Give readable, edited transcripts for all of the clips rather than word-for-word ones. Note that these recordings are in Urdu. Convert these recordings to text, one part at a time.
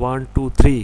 1 2 3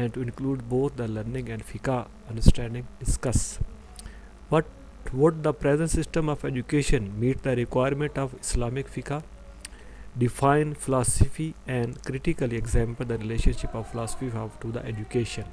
and to include both the learning and fiqh understanding. Discuss what would the present system of education meet the requirement of Islamic fiqh. Define philosophy and critically examine the relationship of philosophy to the education.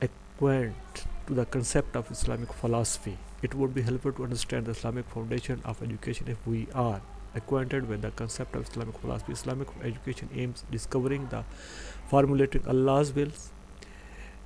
acquainted to the concept of Islamic philosophy. It would be helpful to understand the Islamic foundation of education if we are acquainted with the concept of Islamic philosophy. Islamic education aims discovering the formulating Allah's wills.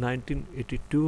1982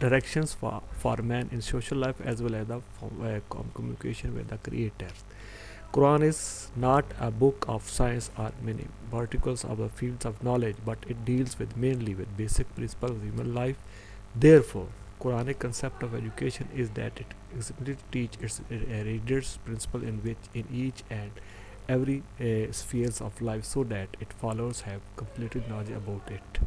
directions for man in social life as well as the communication with the creator. Quran is not a book of science or many verticals of the fields of knowledge, but it deals with mainly with basic principles of human life. Therefore, Quranic concept of education is that it explicitly teaches its readers principle in which in each and every spheres of life, so that its followers have completed knowledge about it.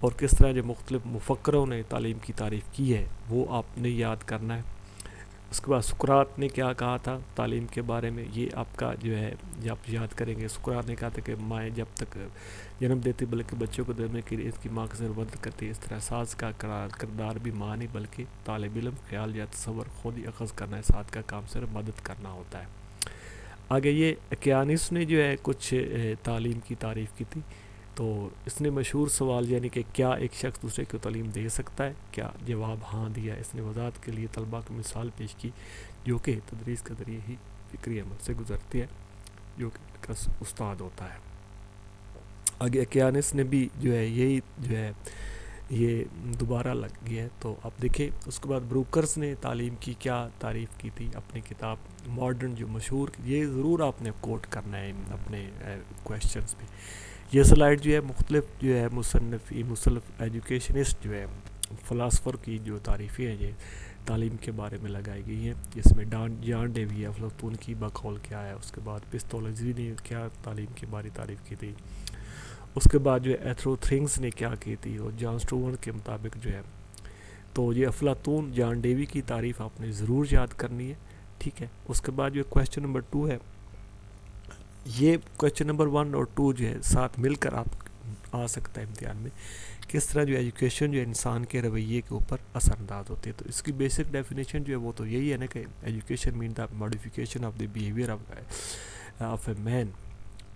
اور کس طرح جو مختلف مفکروں نے تعلیم کی تعریف کی ہے وہ آپ نے یاد کرنا ہے. اس کے بعد سقراط نے کیا کہا تھا تعلیم کے بارے میں، یہ آپ کا جو ہے یہ آپ یاد کریں گے. سقراط نے کہا تھا کہ مائیں جب تک جنم دیتی بلکہ بچوں کو دینے کے لیے اس کی ماں کی ضرورت کرتی. اس طرح ساز کا کردار بھی ماں نہیں بلکہ طالب علم خیال یا تصور خود ہی اخذ کرنا ہے، ساتھ کا کام صرف مدد کرنا ہوتا ہے. آگے یہ اکیانس نے جو ہے کچھ تعلیم کی تعریف کی تھی. تو اس نے مشہور سوال یعنی کہ کیا ایک شخص دوسرے کو تعلیم دے سکتا ہے، کیا جواب ہاں دیا. اس نے وضاحت کے لیے طلباء کو مثال پیش کی جو کہ تدریس کے ذریعے ہی فکری عمل سے گزرتی ہے، جو کہ ان کا استاد ہوتا ہے. آگے اکیانس نے بھی جو ہے یہی جو ہے یہ دوبارہ لگ گیا ہے. تو آپ دیکھیں اس کے بعد بروکرز نے تعلیم کی کیا تعریف کی تھی اپنی کتاب ماڈرن جو مشہور، یہ ضرور آپ نے کوٹ کرنا ہے اپنے کویشچنز میں. یہ سلائیڈ جو ہے مختلف جو ہے مصنف ایجوکیشنسٹ جو ہے فلاسفر کی جو تعریفیں ہیں یہ تعلیم کے بارے میں لگائی گئی ہیں، جس میں جان ڈیوی افلاطون کی بقول کیا ہے. اس کے بعد پستولوجی نے کیا تعلیم کے بارے تعریف کی تھی. اس کے بعد جو ہے ایتھروتھرنگس نے کیا کی تھی اور جان اسٹوورٹ کے مطابق جو ہے. تو یہ افلاطون جان ڈیوی کی تعریف آپ نے ضرور یاد کرنی ہے، ٹھیک ہے. اس کے بعد جو کویشچن نمبر 2 ہے، یہ کویشچن نمبر 1 اور 2 جو ہے ساتھ مل کر آپ آ سکتا ہے امتحان میں. کس طرح جو ایجوکیشن جو انسان کے رویے کے اوپر اثر انداز ہوتی ہے. تو اس کی بیسک ڈیفینیشن جو ہے وہ تو یہی ہے نا کہ ایجوکیشن مین the modification of the behaviour of a man.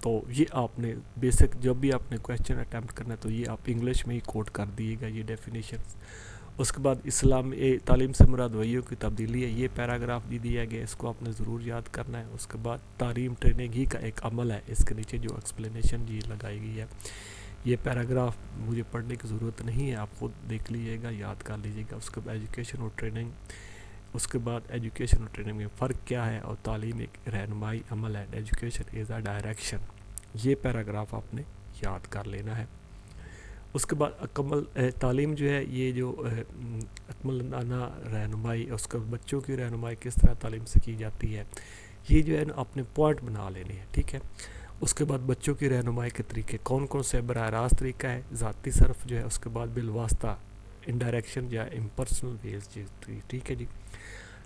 تو یہ آپ نے بیسک جب بھی آپ نے کویشچن اٹیمپٹ کرنا ہے تو یہ آپ انگلش میں ہی کوٹ کر دیے گا یہ ڈیفینیشن. اس کے بعد اسلام تعلیم سے مراد وحیوں کی تبدیلی ہے، یہ پیراگراف بھی دیا گیا، اس کو آپ نے ضرور یاد کرنا ہے. اس کے بعد تعلیم ٹریننگ ہی کا ایک عمل ہے، اس کے نیچے جو ایکسپلینیشن یہ لگائی گئی ہے. یہ پیراگراف مجھے پڑھنے کی ضرورت نہیں ہے، آپ خود دیکھ لیجیے گا، یاد کر لیجیے گا. اس کے بعد ایجوکیشن اور ٹریننگ، اس کے بعد ایجوکیشن اور ٹریننگ میں فرق کیا ہے اور تعلیم ایک رہنمائی عمل ہے، ایجوکیشن از اے ڈائریکشن. یہ پیراگراف آپ نے یاد کر لینا ہے. اس کے بعد تعلیم جو ہے یہ جو عقلمندانہ رہنمائی، اس کے بچوں کی رہنمائی کس طرح تعلیم سے کی جاتی ہے، یہ جو ہے نا اپنے پوائنٹ بنا لینے ہیں، ٹھیک ہے. اس کے بعد بچوں کی رہنمائی کے طریقے کون کون سے، براہ راست طریقہ ہے، ذاتی صرف جو ہے، اس کے بعد بالواسطہ انڈائریکشن یا امپرسنل ویز، ٹھیک ہے جی.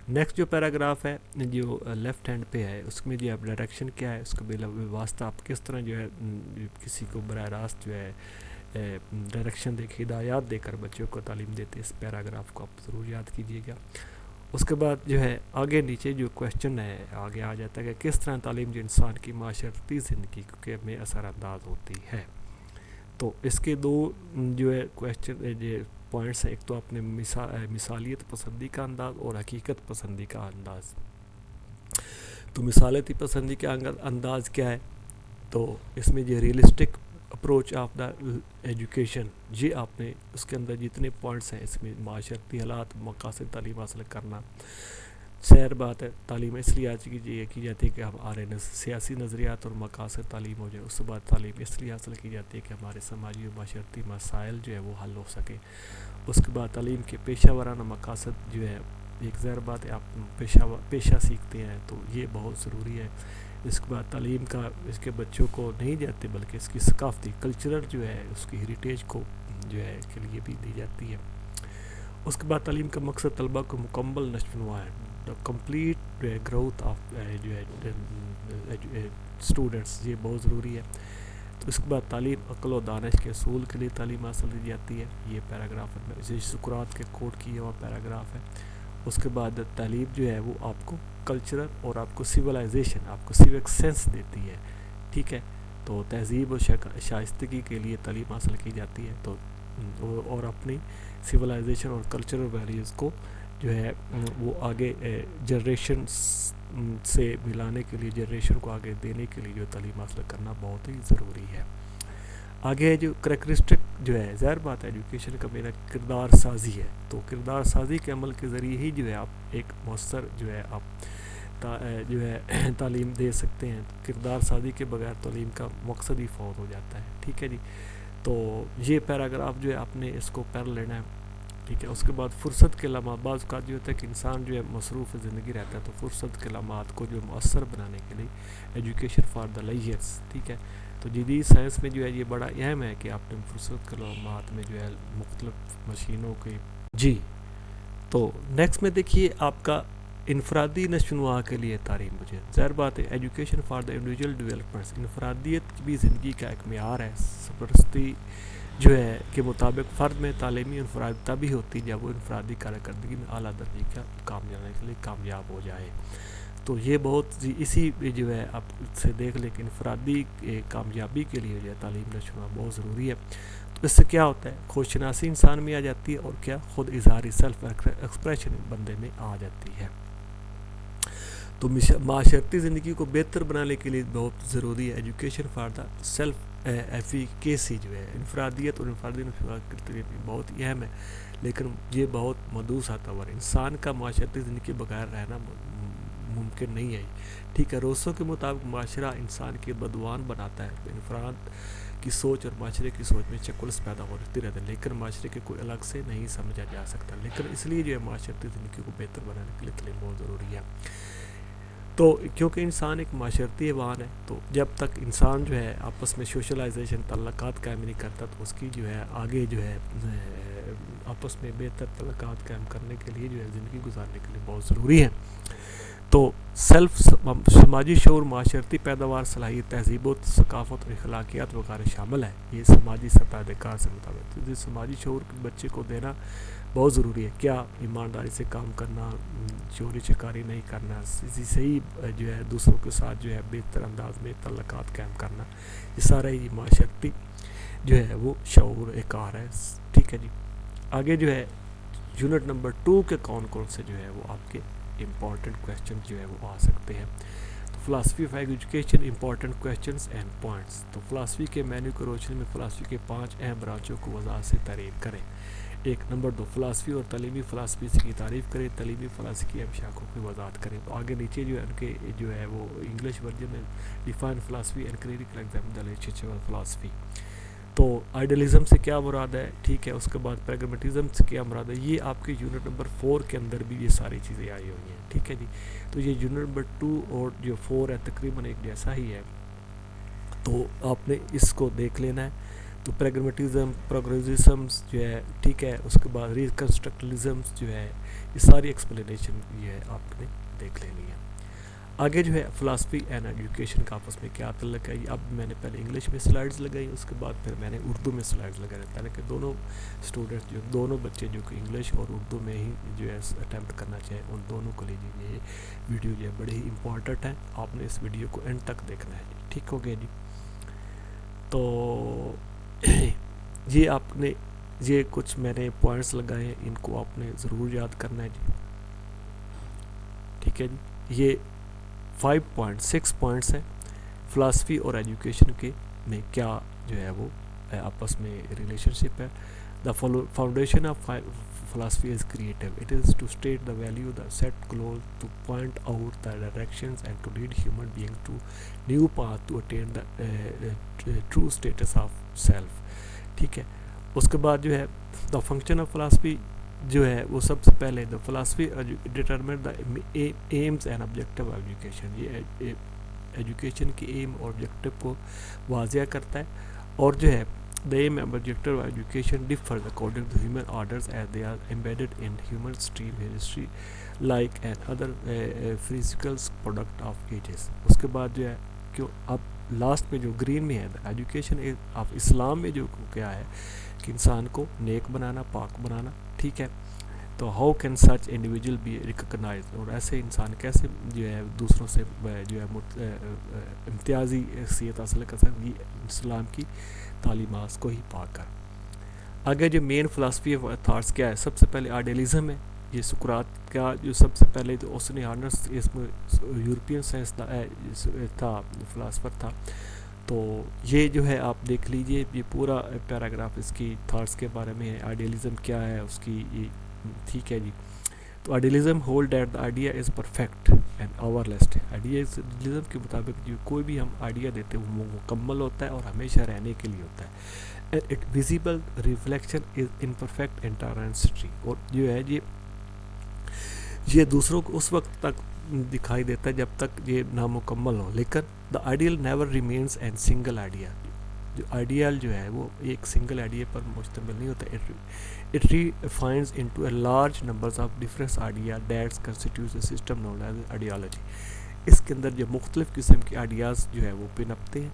نیکسٹ جو پیراگراف ہے جو لیفٹ ہینڈ پہ ہے اس میں جو ہے ڈائریکشن کیا ہے، اس کے بالواسطہ آپ کس طرح جو ہے کسی کو براہ راست جو ہے ڈائریکشن دے کے ہدایات دے کر بچوں کو تعلیم دیتے. اس پیراگراف کو آپ ضرور یاد کیجیے گا. اس کے بعد جو ہے آگے نیچے جو کویشچن ہے آگے آ جاتا ہے کہ کس طرح تعلیم جو انسان کی معاشرتی زندگی میں اثر انداز ہوتی ہے. تو اس کے 2 جو ہے کویشچن جو پوائنٹس ہیں، ایک تو اپنے مثالیت پسندی کا انداز اور حقیقت پسندی کا انداز. تو مثالیتی پسندی کا انداز کیا ہے، تو اس میں جو realistic approach of the education, یہ آپ نے اس کے اندر جتنے پوائنٹس ہیں اس میں معاشرتی حالات، مقاصد تعلیم حاصل کرنا. سیر بات ہے تعلیم اس لیے کی جاتی ہے کہ ہمارے سیاسی نظریات اور مقاصد تعلیم ہو جائے. اس کے بعد تعلیم اس لیے حاصل کی جاتی ہے کہ ہمارے سماجی و معاشرتی مسائل جو ہے وہ حل ہو سکے. اس کے بعد تعلیم کے پیشہ ورانہ مقاصد جو ہے ایک ظاہر بات ہے آپ پیشہ سیکھتے ہیں تو یہ بہت ضروری ہے. اس کے بعد تعلیم کا اس کے بچوں کو نہیں جاتے بلکہ اس کی ثقافتی کلچرل جو ہے اس کی ہیریٹیج کو جو ہے کے لیے بھی دی جاتی ہے. اس کے بعد تعلیم کا مقصد طلباء کو مکمل نشو و نما ہے، دا کمپلیٹ گروتھ آف جو ہے اسٹوڈنٹس، یہ بہت ضروری ہے. تو اس کے بعد تعلیم عقل و دانش کے اصول کے لیے تعلیم حاصل کی جاتی ہے. یہ پیراگراف ہے سقراط کے کوٹ کیا ہوا پیراگراف ہے. اس کے بعد تعلیم جو ہے وہ آپ کو کلچرل اور آپ کو سویلائزیشن، آپ کو سیوک سینس دیتی ہے، ٹھیک ہے. تو تہذیب و شائستگی کے لیے تعلیم حاصل کی جاتی ہے. تو اور اپنی سویلائزیشن اور کلچرل ویلیوز کو جو ہے وہ آگے جنریشن سے ملانے کے لیے، جنریشن کو آگے دینے کے لیے جو تعلیم حاصل کرنا بہت ہی ضروری ہے. آگے جو کریکٹرسٹک جو ہے ظاہر بات ہے ایجوکیشن کا میرا کردار سازی ہے. تو کردار سازی کے عمل کے ذریعے ہی جو ہے آپ ایک مؤثر جو ہے آپ جو ہے تعلیم دے سکتے ہیں. کردار سازی کے بغیر تعلیم کا مقصد ہی فوت ہو جاتا ہے، ٹھیک ہے جی. تو یہ پیراگراف جو ہے آپ نے اس کو پڑھ لینا ہے. ٹھیک ہے. اس کے بعد فرصت کے لمحات. بعض اوقات جو ہوتا ہے کہ انسان جو ہے مصروف زندگی رہتا ہے تو فرصت کے لمحات کو جو مؤثر بنانے کے لیے ایجوکیشن فار دا لیئرس. ٹھیک ہے. تو جدید سائنس میں جو ہے یہ بڑا اہم ہے کہ آپ نے فرصت کے لمحات میں جو ہے مختلف مشینوں کے. جی تو نیکسٹ میں دیکھیے آپ کا انفرادی نشو و نما کے لیے تعلیم. مجھے ظاہر بات ہے education for the individual developments. انفرادیت بھی زندگی کا ایک معیار ہے. سرپرستی جو ہے کے مطابق فرد میں تعلیمی انفرادیت تبھی ہوتی جب وہ انفرادی کارکردگی میں اعلیٰ درجے کا کامیابی کے لیے کامیاب ہو جائے. تو یہ بہت اسی جو ہے آپ سے دیکھ لیں کہ انفرادی کامیابی کے لیے جو ہے تعلیم نشو و نما بہت ضروری ہے. تو اس سے کیا ہوتا ہے خود شناسی انسان میں آ جاتی ہے اور کیا خود اظہاری سیلف ایکسپریشن بندے میں آ جاتی ہے. تو معاشرتی زندگی کو بہتر بنانے کے لیے بہت ضروری ہے education for the self efficacy. جو ہے انفرادیت اور انفرادی بہت اہم ہے لیکن یہ بہت مدوس طور. انسان کا معاشرتی زندگی کے بغیر رہنا ممکن نہیں ہے. ٹھیک ہے. روسو کے مطابق معاشرہ انسان کے بدوان بناتا ہے. انفراد کی سوچ اور معاشرے کی سوچ میں چکلس پیدا ہوتی رہتے ہیں لیکن معاشرے کے کوئی الگ سے نہیں سمجھا جا سکتا. لیکن اس لیے جو ہے معاشرتی زندگی کو بہتر بنانے کے لیے تعلیم بہت ضروری ہے. تو کیونکہ انسان ایک معاشرتی حیوان ہے تو جب تک انسان جو ہے آپس میں سوشلائزیشن تعلقات قائم نہیں کرتا تو اس کی جو ہے آگے جو ہے آپس میں بہتر تعلقات قائم کرنے کے لیے جو ہے زندگی گزارنے کے لیے بہت ضروری ہے. تو سیلف سماجی شعور معاشرتی پیداوار صلاحیت تہذیب و ثقافت اور اخلاقیات وغیرہ شامل ہے. یہ سماجی سطح کار سے مطابق سماجی شعور بچے کو دینا بہت ضروری ہے. کیا ایمانداری سے کام کرنا, چوری چکاری نہیں کرنا, صحیح جو ہے دوسروں کے ساتھ جو ہے بہتر انداز میں تعلقات قائم کرنا, یہ سارا ہی معاشرتی جو ہے وہ شعور کار ہے. ٹھیک ہے جی. آگے جو ہے یونٹ نمبر 2 کے کون سے جو ہے وہ آپ کے امپورٹنٹ کویشچن جو ہے وہ آ سکتے ہیں. تو philosophy of education important questions end points. تو فلاسفی کے مینیو کی روشنی میں فلاسفی کے 5 اہم برانچوں کو وضاحت سے تعریف کریں. 1 نمبر 2 فلاسفی اور تعلیمی فلاسفی کی تعریف کریں. تعلیمی فلاسفی کی اہم شاخوں کی وضاحت کریں. تو آگے نیچے جو ہے ان کے جو ہے وہ انگلش ورژن میں define philosophy and critical examine philosophy. تو آئیڈیلزم سے کیا مراد ہے. ٹھیک ہے. اس کے بعد پریگمیٹزم سے کیا مراد ہے. یہ آپ کے یونٹ نمبر 4 کے اندر بھی یہ ساری چیزیں آئی ہوئی ہیں. ٹھیک ہے جی. تو یہ یونٹ نمبر 2 اور جو 4 ہے تقریباً ایک جیسا ہی ہے تو آپ نے اس کو دیکھ لینا ہے. تو پریگمیٹزم پروگریسزم جو ہے ٹھیک ہے. اس کے بعد ریکنسٹرکٹیوزم جو ہے یہ ساری ایکسپلینیشن یہ ہے آپ نے دیکھ لینی ہے. آگے جو ہے فلاسفی اینڈ ایجوکیشن کا آپس میں کیا تعلق ہے. اب میں نے پہلے انگلش میں سلائڈز لگائی اس کے بعد پھر میں نے اردو میں سلائڈز لگائی تاکہ دونوں اسٹوڈنٹس جو دونوں بچے جو کہ انگلش اور اردو میں ہی جو ہے اٹیمپٹ کرنا چاہیں ان دونوں کے لیے یہ ویڈیو جو ہے بڑی ہی امپورٹنٹ ہے. آپ نے اس ویڈیو کو اینڈ تک دیکھنا ہے. ٹھیک ہو گیا جی. تو یہ آپ نے یہ کچھ میں نے پوائنٹس لگائے ہیں ان کو آپ نے ضرور یاد کرنا ہے جی. ٹھیک ہے جی. یہ 6 پوائنٹس ہیں فلاسفی اور ایجوکیشن کے میں کیا جو ہے وہ آپس میں ریلیشن شپ ہے. The foundation of philosophy is creative. It is to state the value, the set goals, to point out the directions and to lead human beings to new path to attain the true status of self. ٹھیک ہے. اس کے بعد جو ہے the function of philosophy جو ہے وہ سب سے پہلے the philosophy determine the aims and objective of education. یہ ایجوکیشن کی ایم اور آبجیکٹو کو واضح کرتا ہے اور جو ہے the aim and objective of education differs according to human orders as they are embedded in human stream history like and other physical product of ages. اس کے بعد جو ہے کہ اب لاسٹ میں جو گرین میں ہے ایجوکیشن آف اسلام میں جو کیا ہے کہ انسان کو نیک بنانا, پاک بنانا. ٹھیک ہے. تو how can such individual be recognise, اور ایسے انسان کیسے جو ہے دوسروں سے جو ہے امتیازی حیثیت حاصل کر سکتے اسلام کی تعلیمات کو ہی پا کر. آگے جو مین فلاسفی آف تھاٹس کیا ہے. سب سے پہلے آئیڈیلزم ہے. یہ سقراط کا جو سب سے پہلے تو اس نے آنرس اس میں یورپین سائنس تھا فلاسفر تھا. تو یہ جو ہے آپ دیکھ لیجئے یہ پورا پیراگراف اس کی تھاٹس کے بارے میں ہے. آئیڈیلزم کیا ہے اس کی. ٹھیک ہے جی. تو idealism hold that the idea is perfect and everlast. Idealism کے مطابق جو کوئی بھی ہم آئیڈیا دیتے ہیں وہ مکمل ہوتا ہے اور ہمیشہ رہنے کے لیے ہوتا ہے. And it visible reflection is imperfect in transitory. اور جو ہے یہ دوسروں کو اس وقت تک دکھائی دیتا ہے جب تک یہ نامکمل ہو. لیکن the ideal never remains an single idea. جو آئیڈیال جو ہے وہ ایک سنگل آئیڈیا پر مشتمل نہیں ہوتا. It refines into a large numbers of different idea that's constitutes a system known as ideology. اس کے اندر جو مختلف قسم کے آئیڈیاز جو ہے وہ پنپتے ہیں.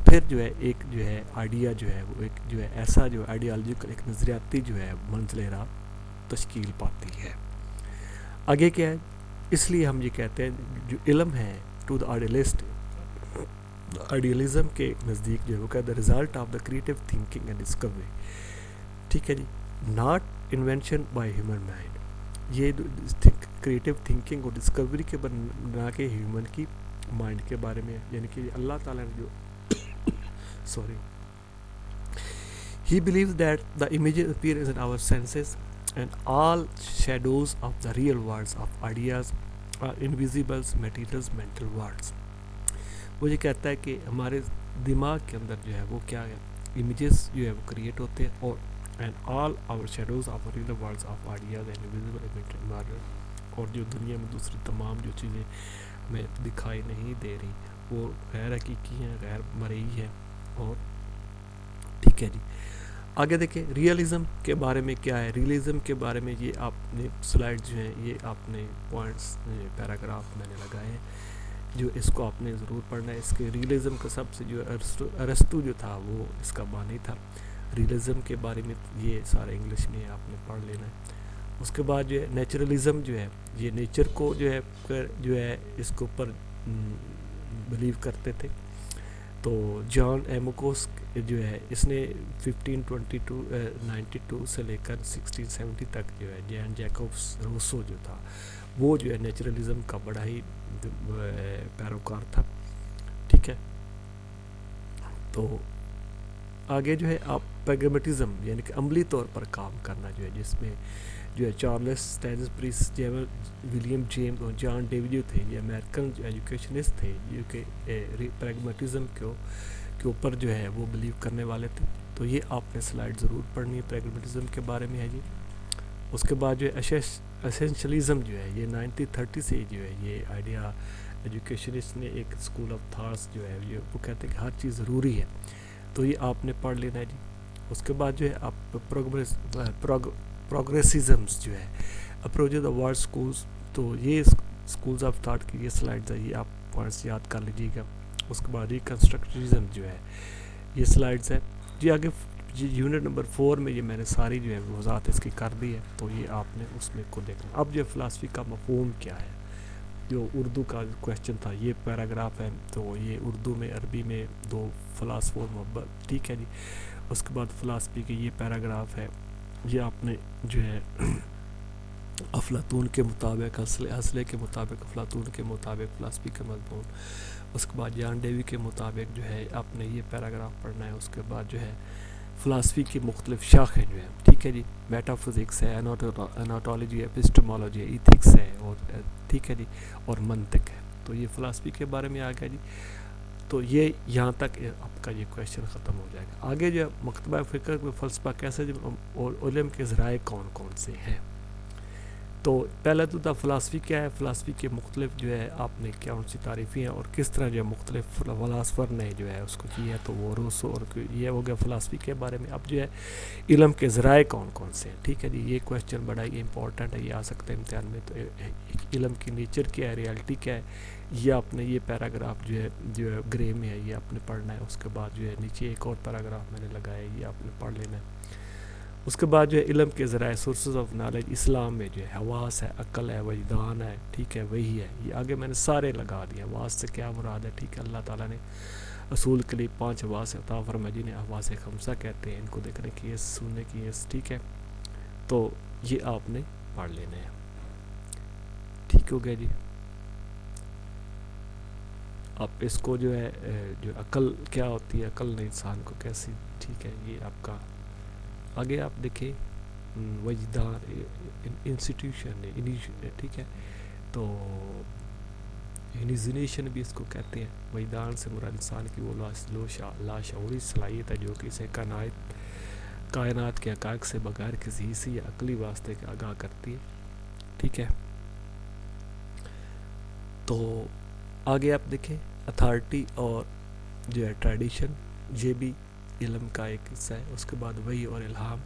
پھر جو ہے ایک جو ہے آئیڈیا جو ہے وہ ایک جو ہے ایسا جو آئیڈیالوجیکل ایک نظریاتی جو ہے منزل راہ تشکیل پاتی ہے. آگے کیا ہے؟ اس لیے ہم یہ کہتے ہیں جو علم ہے ٹو دا آئیڈیلسٹ، آئیڈیالزم کے نزدیک جو ہے وہ کہتا ہے result of the creative thinking and discovery. ٹھیک ہے جی، not invention by human mind. یہ کریٹو تھنکنگ اور ڈسکوری کے بنا کے ہیومن کی مائنڈ کے بارے میں، یعنی کہ اللہ تعالیٰ نے جو sorry he believes that the images appear in our senses and all shadows of the real worlds of ideas are invisible materials mental worlds. وہ یہ کہتا ہے کہ ہمارے دماغ کے اندر جو ہے وہ کیا ہے، امیجز جو ہے وہ کریٹ ہوتے ہیں اور and all our shadows of real worlds of ideas and invisible materials. اور جو دنیا میں دوسری تمام جو چیزیں ہمیں دکھائی نہیں دے رہی وہ غیر حقیقی ہیں، غیر مرئی ہیں. اور ٹھیک ہے جی، آگے دیکھیں ریئلزم کے بارے میں کیا ہے. ریئلزم کے بارے میں یہ آپ نے سلائڈ جو ہیں یہ آپ نے پوائنٹس پیراگراف میں نے لگائے ہیں جو اس کو آپ نے ضرور پڑھنا ہے. اس کے ریئلزم کا سب سے جو ارسطو جو تھا وہ اس کا بانی تھا. ریئلزم کے بارے میں یہ سارا انگلش میں آپ نے پڑھ لینا ہے. اس کے بعد جو ہے نیچرلزم جو ہے یہ نیچر کو جو ہے اس کے اوپر بلیو کرتے تھے. تو جان ایموکوس جو ہے اس نے 1592 سے لے کر 1670 تک جو ہے جان جیکوبس روسو جو تھا وہ جو ہے نیچرلزم کا بڑا ہی پیروکار تھا. ٹھیک ہے، تو آگے جو ہے آپ پیگمیٹزم یعنی کہ عملی طور پر کام کرنا جو ہے جس میں جو ہے چارلس سٹینسبری، ولیم جیمز اور جان ڈیوی جو تھے یہ امریکن جو ایجوکیشنسٹ تھے جو کہ پریگمیٹزم کے اوپر جو ہے وہ بلیو کرنے والے تھے. تو یہ آپ نے سلائڈ ضرور پڑھنی ہے، پریگمیٹزم کے بارے میں ہے جی. اس کے بعد جو ہے اسینشلزم جو ہے یہ 1930 سے جو ہے یہ آئیڈیا ایجوکیشنسٹ نے ایک اسکول آف تھاٹس جو ہے یہ وہ کہتے ہیں کہ ہر چیز ضروری ہے. تو یہ آپ نے پڑھ لینا ہے جی. اس کے بعد جو ہے آپ پروگریسزمس جو ہے اپروچ دا ورلڈ اسکولس. تو یہ اسکولز آف تھاٹ کی یہ سلائڈز ہے، یہ آپ پوائنٹس یاد کر لیجیے گا. اس کے بعد ریکنسٹرکٹیزم جو ہے یہ سلائڈز ہے جی. آگے یونٹ نمبر 4 میں یہ میں نے ساری جو ہے وضاحت اس کی کر دی ہے، تو یہ آپ نے اس میں کو دیکھنا. اب جو فلاسفی کا مفہوم کیا ہے، جو اردو کا کویشچن تھا یہ پیراگراف ہے، تو یہ اردو میں عربی میں دو فلاسفوں محبت. ٹھیک ہے جی. اس کے بعد فلاسفی کے یہ پیراگراف ہے، یہ آپ نے جو ہے افلاطون کے مطابق اصلے کے مطابق افلاطون کے مطابق فلاسفی کا مضمون. اس کے بعد جان ڈیوی کے مطابق جو ہے آپ نے یہ پیراگراف پڑھنا ہے. اس کے بعد جو ہے فلاسفی کی مختلف شاخیں جو ہیں. ٹھیک ہے جی، میٹا فزکس ہے، اناٹولوجی ہے، ایپسٹمولوجی ہے، ایتھکس ہے، اور ٹھیک ہے جی اور منطق ہے. تو یہ فلاسفی کے بارے میں آ گیا جی. تو یہ یہاں تک آپ کا یہ کویشچن ختم ہو جائے گا. آگے جو مکتبہ فکر میں فلسفہ کیسے اور علم کے ذرائع کون کون سے ہیں. تو پہلے تو دا فلاسفی کیا ہے، فلاسفی کے مختلف جو ہے آپ نے کیا ان سی تعریفیں ہیں اور کس طرح جو مختلف فلاسفر نے جو ہے اس کو کیا ہے. تو وہ روسو اور یہ ہو گیا فلاسفی کے بارے میں. اب جو ہے علم کے ذرائع کون کون سے ہیں. ٹھیک ہے جی، یہ کویشچن بڑا ہی امپورٹنٹ ہے، یہ آ سکتا ہے امتحان میں. تو علم کی نیچر کیا ہے، ریالٹی کیا ہے، یہ آپ نے یہ پیراگراف جو ہے گرے میں ہے یہ آپ نے پڑھنا ہے. اس کے بعد جو ہے نیچے ایک اور پیراگراف میں نے لگایا ہے، یہ آپ نے پڑھ لینا ہے. اس کے بعد جو ہے علم کے ذرائع سورسز آف نالج اسلام میں جو ہے حواس ہے، عقل ہے، وجدان ہے. ٹھیک ہے، وہی ہے. یہ آگے میں نے سارے لگا دیا. حواس سے کیا مراد ہے. ٹھیک ہے، اللہ تعالیٰ نے اصول کے لیے 5 حواس عطا فرمائے جنہیں حواس خمسہ کہتے ہیں. ان کو دیکھنے کی اس، سننے کی اس. ٹھیک ہے، تو یہ آپ نے پڑھ لینا ہے. ٹھیک ہو گیا جی. آپ اس کو جو ہے جو عقل کیا ہوتی ہے، عقل نے انسان کو کیسی. ٹھیک ہے، یہ آپ کا آگے آپ دیکھیں وجدان انسٹیٹیوشن ہے، ٹھیک ہے، تو انیزنیشن بھی اس کو کہتے ہیں۔ وجدان سے مراد انسان کی وہ لاشعوری صلاحیت ہے جو کہ اسے کائنات کے حقائق سے بغیر کسی حسی یا عقلی واسطے کے آگاہ کرتی ہے، ٹھیک ہے۔ تو آگے آپ دیکھیں اتھارٹی اور جو ہے ٹریڈیشن، یہ بھی علم کا ایک حصہ ہے۔ اس کے بعد وحی اور الہام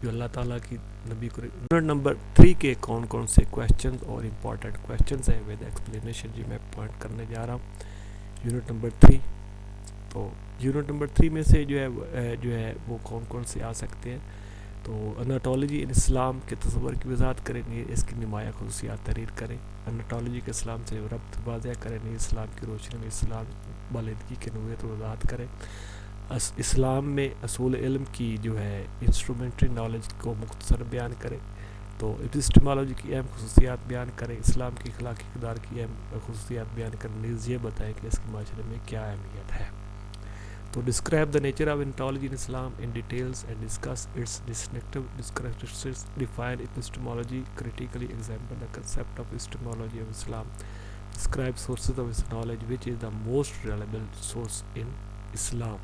جو اللہ تعالیٰ کی نبی کو۔ یونٹ نمبر 3 کے کون کون سے کویشچنز اور امپورٹنٹ کویشچنز ہیں ود ایکسپلینیشن، جی میں پوائنٹ کرنے جا رہا ہوں۔ یونٹ نمبر 3، تو یونٹ نمبر 3 میں سے جو ہے وہ کون کون سے آ سکتے ہیں، تو اناٹولوجی ان اسلام کے تصور کی وضاحت کریں گے، اس کی نمایاں خصوصیات تحریر کریں۔ اناٹولوجی کے اسلام سے ربط واضح کریں گے، اسلام کی روشنی میں اسلام بالادگی کے نوعیت و وضاحت کریں۔ اسلام میں اصول علم کی جو ہے انسٹرومنٹری نالج کو مختصر بیان کریں، تو اپسٹمالوجی کی اہم خصوصیات بیان کریں، اسلام کی اخلاقی اقدار کی اہم خصوصیات بیان کریں، نیز یہ بتائیں کہ اس کے معاشرے میں کیا اہمیت ہے۔ تو describe the nature of ontology in Islam in details and discuss its distinctive characteristics, define epistemology, critically examine the concept of epistemology of Islam, describe sources of its knowledge, which is the most reliable source in Islam,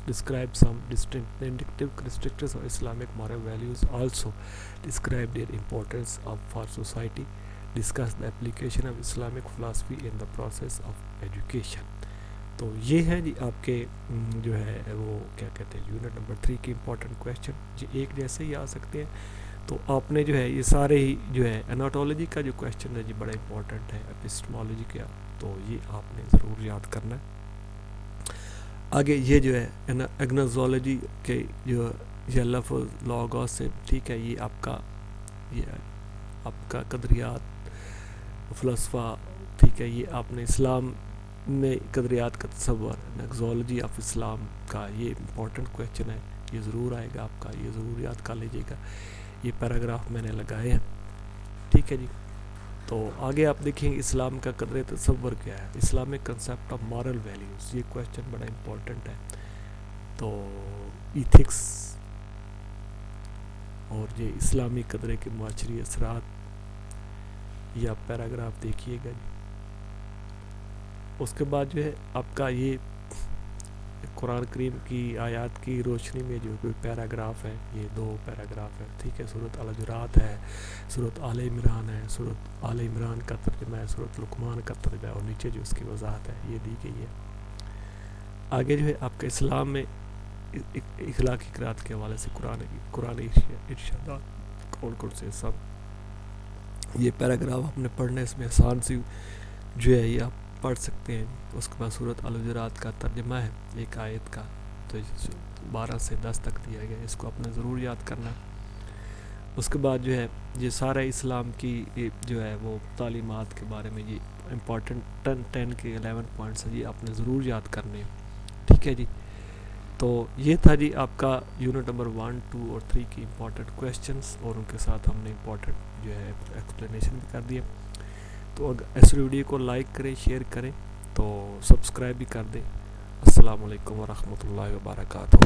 describe some distinctive characteristics of Islamic moral values, also describe their importance for society, discuss the application of Islamic philosophy in the process of education۔ تو یہ ہے جی آپ کے جو ہے وہ کیا کہتے ہیں یونٹ نمبر 3 کے امپورٹنٹ کویشچن، جی ایک جیسے ہی آ سکتے ہیں۔ تو آپ نے جو ہے یہ سارے ہی جو ہے اناٹولوجی کا جو کویشچن ہے جی بڑا امپورٹنٹ ہے، اپسٹمالوجی کا، تو یہ آپ نے ضرور یاد کرنا ہے۔ آگے یہ جو ہے ایگنوزولوجی کے جو یہ لفظ لوگوس سے، ٹھیک ہے، یہ آپ کا قدریات فلسفہ، ٹھیک ہے، یہ آپ نے اسلام میں قدریات کا تصور، ایگزولوجی آف اسلام کا یہ امپورٹنٹ کویشچن ہے، یہ ضرور آئے گا آپ کا، یہ ضرور یاد کر لیجیے گا، یہ پیراگراف میں نے لگائے ہیں، ٹھیک ہے جی۔ تو آگے آپ دیکھیں اسلام کا قدر تصور کیا ہے، Islamic concept of moral values, یہ کویشچن بڑا امپورٹنٹ ہے۔ تو ایتھکس اور یہ اسلامی قدرے کے معاشری اثرات، یہ آپ پیراگراف دیکھیے گا جی۔ اس کے بعد جو ہے آپ کا یہ قرآن کریم کی آیات کی روشنی میں جو کوئی پیراگراف ہے، یہ 2 پیراگراف ہے، ٹھیک ہے، سورۃ الحجرات ہے، سورۃ آل عمران ہے، سورۃ آل عمران کا ترجمہ ہے، سورۃ لقمان کا ترجمہ ہے، اور نیچے جو اس کی وضاحت ہے یہ دی گئی ہے۔ آگے جو ہے آپ کے اسلام میں اخلاقی قرات کے حوالے سے قرآن ارشادات کون کون سے، سب یہ پیراگراف آپ نے پڑھنا ہے، اس میں آسان سی جو ہے یہ آپ پڑھ سکتے ہیں۔ اس کے بعد سورۃ الحجرات کا ترجمہ ہے ایک آیت کا، تو 12 سے 10 تک دیا گیا، اس کو آپ نے ضرور یاد کرنا ہے۔ اس کے بعد جو ہے یہ سارے اسلام کی جو ہے وہ تعلیمات کے بارے میں یہ امپورٹنٹ 10 کے 11 پوائنٹس ہیں، یہ آپ نے ضرور یاد کرنے ہیں، ٹھیک ہے جی۔ تو یہ تھا جی آپ کا یونٹ نمبر 1، 2 اور 3 کی امپورٹنٹ کویشچنس، اور ان کے ساتھ ہم نے امپورٹنٹ جو ہے ایکسپلینیشن بھی کر دیا۔ تو اس ویڈیو کو لائک کریں، شیئر کریں، تو سبسکرائب بھی کر دیں۔ السلام علیکم ورحمۃ اللہ وبرکاتہ۔